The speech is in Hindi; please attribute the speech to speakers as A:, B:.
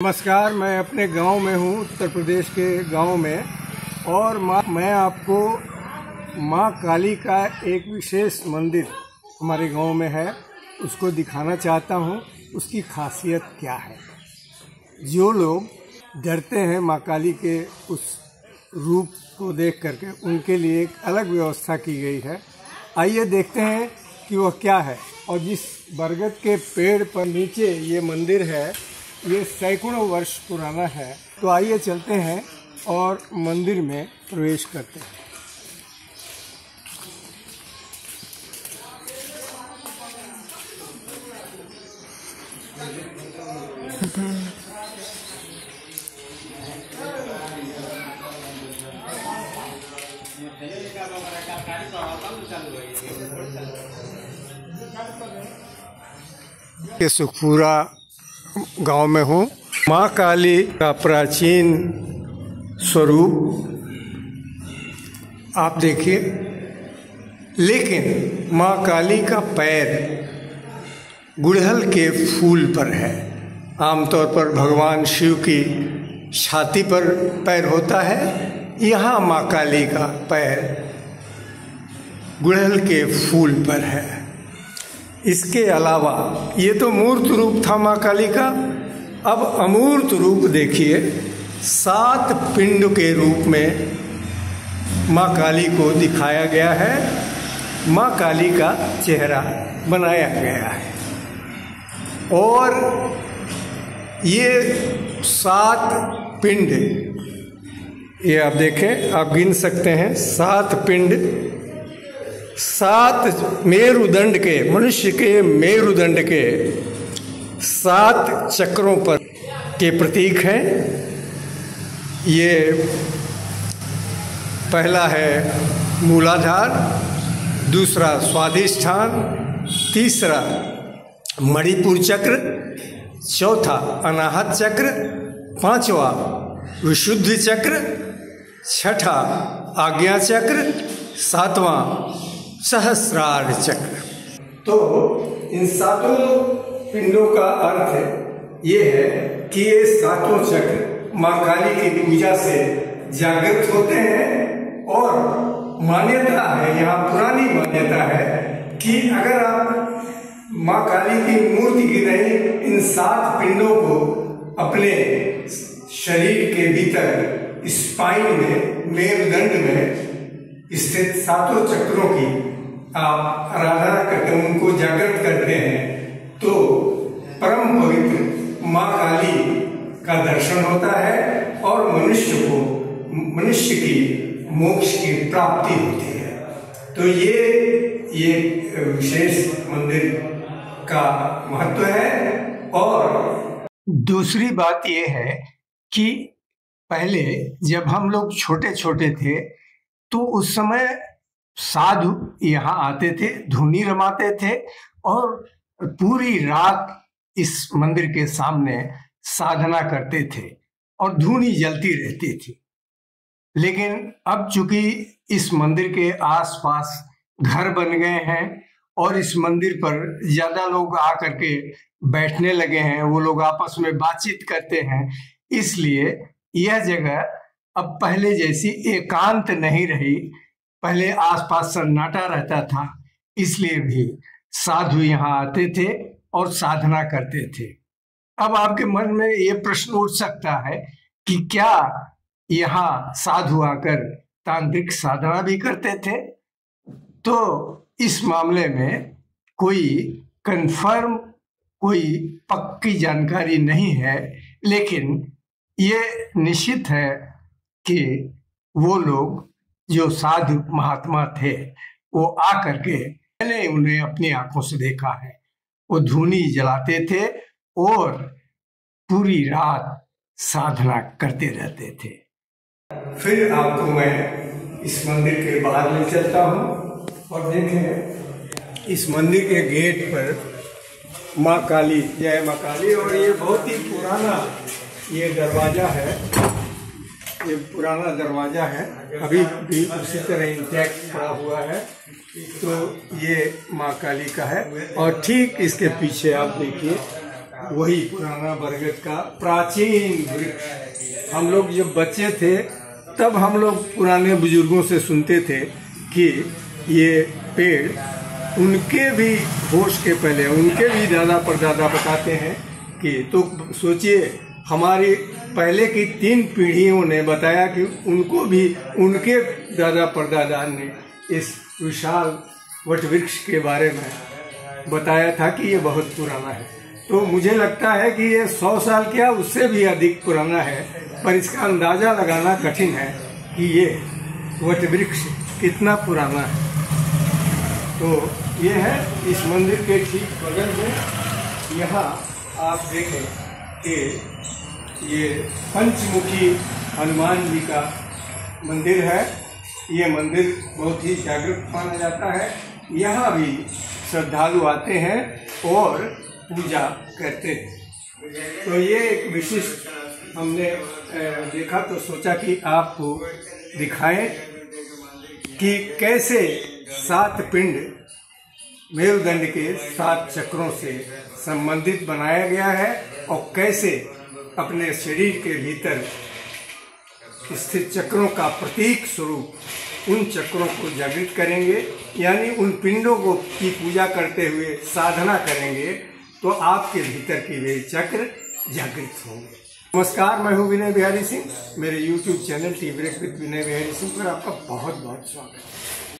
A: नमस्कार, मैं अपने गांव में हूं, उत्तर प्रदेश के गांव में। और मैं आपको मां काली का एक विशेष मंदिर हमारे गांव में है, उसको दिखाना चाहता हूं। उसकी खासियत क्या है। जो लोग डरते हैं मां काली के उस रूप को देख करके, उनके लिए एक अलग व्यवस्था की गई है। आइए देखते हैं कि वह क्या है। और जिस बरगद के पेड़ पर नीचे ये मंदिर है, ये सैकड़ों वर्ष पुराना है। तो आइए चलते हैं और मंदिर में प्रवेश करते हैं। ये सुखपुरा गांव में हूँ। माँ काली का प्राचीन स्वरूप आप देखिए, लेकिन माँ काली का पैर गुड़हल के फूल पर है। आमतौर पर भगवान शिव की छाती पर पैर होता है, यहाँ माँ काली का पैर गुड़हल के फूल पर है। इसके अलावा ये तो मूर्त रूप था माँ काली का। अब अमूर्त रूप देखिए, 7 पिंड के रूप में माँ काली को दिखाया गया है। माँ काली का चेहरा बनाया गया है और ये 7 पिंड, ये आप देखें, आप गिन सकते हैं 7 पिंड, 7 मेरुदंड के, मनुष्य के मेरुदंड के 7 चक्रों पर के प्रतीक हैं। ये पहला है मूलाधार, दूसरा स्वाधिष्ठान, तीसरा मणिपुर चक्र, चौथा अनाहत चक्र, 5वां विशुद्धि चक्र, 6ठा आज्ञा चक्र, 7वां सहस्रार चक्र। तो इन 7 पिंडों का अर्थ ये है कि ये 7 चक्र माँ काली की पूजा से जागृत होते हैं। और मान्यता है, यहाँ पुरानी मान्यता है कि अगर आप माँ काली की मूर्ति की नहीं, इन 7 पिंडों को अपने शरीर के भीतर स्पाइन में, मेरुदंड में स्थित 7 चक्रों की आप आराधना करते हैं, उनको जागृत करते हैं, तो परम पवित्र माँ काली का दर्शन होता है और मनुष्य की मोक्ष की प्राप्ति होती है। तो ये विशेष मंदिर का महत्व है। और दूसरी बात ये है कि पहले जब हम लोग छोटे छोटे थे तो उस समय साधु यहाँ आते थे, धुनी रमाते थे और पूरी रात इस मंदिर के सामने साधना करते थे और धुनी जलती रहती थी। लेकिन अब चूंकि इस मंदिर के आसपास घर बन गए हैं और इस मंदिर पर ज्यादा लोग आकर के बैठने लगे हैं, वो लोग आपस में बातचीत करते हैं, इसलिए यह जगह अब पहले जैसी एकांत नहीं रही। पहले आसपास सन्नाटा रहता था, इसलिए भी साधु यहाँ आते थे और साधना करते थे। अब आपके मन में ये प्रश्न उठ सकता है कि क्या यहाँ साधु आकर तांत्रिक साधना भी करते थे? तो इस मामले में कोई कंफर्म, कोई पक्की जानकारी नहीं है, लेकिन ये निश्चित है कि वो लोग जो साधु महात्मा थे, वो आकर के, मैंने उन्हें अपनी आंखों से देखा है, वो धूनी जलाते थे और पूरी रात साधना करते रहते थे। फिर आपको मैं इस मंदिर के बाहर ले चलता हूँ और देखें, इस मंदिर के गेट पर माँ काली, जय माँ काली। और ये बहुत ही पुराना ये दरवाजा है, ये पुराना दरवाजा है, अभी भी उसी तरह इंटैक्ट खड़ा हुआ है। तो ये माँ काली का है। और ठीक इसके पीछे आप देखिए, वही पुराना बरगद का प्राचीन वृक्ष। हम लोग जब बच्चे थे तब हम लोग पुराने बुजुर्गों से सुनते थे कि ये पेड़, उनके भी होश के पहले उनके भी दादा परदादा बताते हैं कि, तो सोचिए हमारी पहले की 3 पीढ़ियों ने बताया कि उनको भी उनके दादा परदादा ने इस विशाल वट वृक्ष के बारे में बताया था कि ये बहुत पुराना है। तो मुझे लगता है कि ये 100 साल क्या उससे भी अधिक पुराना है, पर इसका अंदाजा लगाना कठिन है कि ये वट वृक्ष कितना पुराना है। तो ये है इस मंदिर के ठीक बगल में। यहाँ आप देखें कि ये पंचमुखी हनुमान जी का मंदिर है। ये मंदिर बहुत ही जागृत माना जाता है। यहाँ भी श्रद्धालु आते हैं और पूजा करते हैं। तो ये एक विशिष्ट हमने देखा तो सोचा कि आपको दिखाएं कि कैसे 7 पिंड मेरुदंड के 7 चक्रों से संबंधित बनाया गया है और कैसे अपने शरीर के भीतर स्थित चक्रों का प्रतीक स्वरूप उन चक्रों को जागृत करेंगे, यानी उन पिंडों को की पूजा करते हुए साधना करेंगे तो आपके भीतर के वे चक्र जागृत होंगे। नमस्कार, मैं हूँ विनय बिहारी सिंह। मेरे YouTube channel tea break with Vinay Bihari Singh पर आपका बहुत बहुत स्वागत है।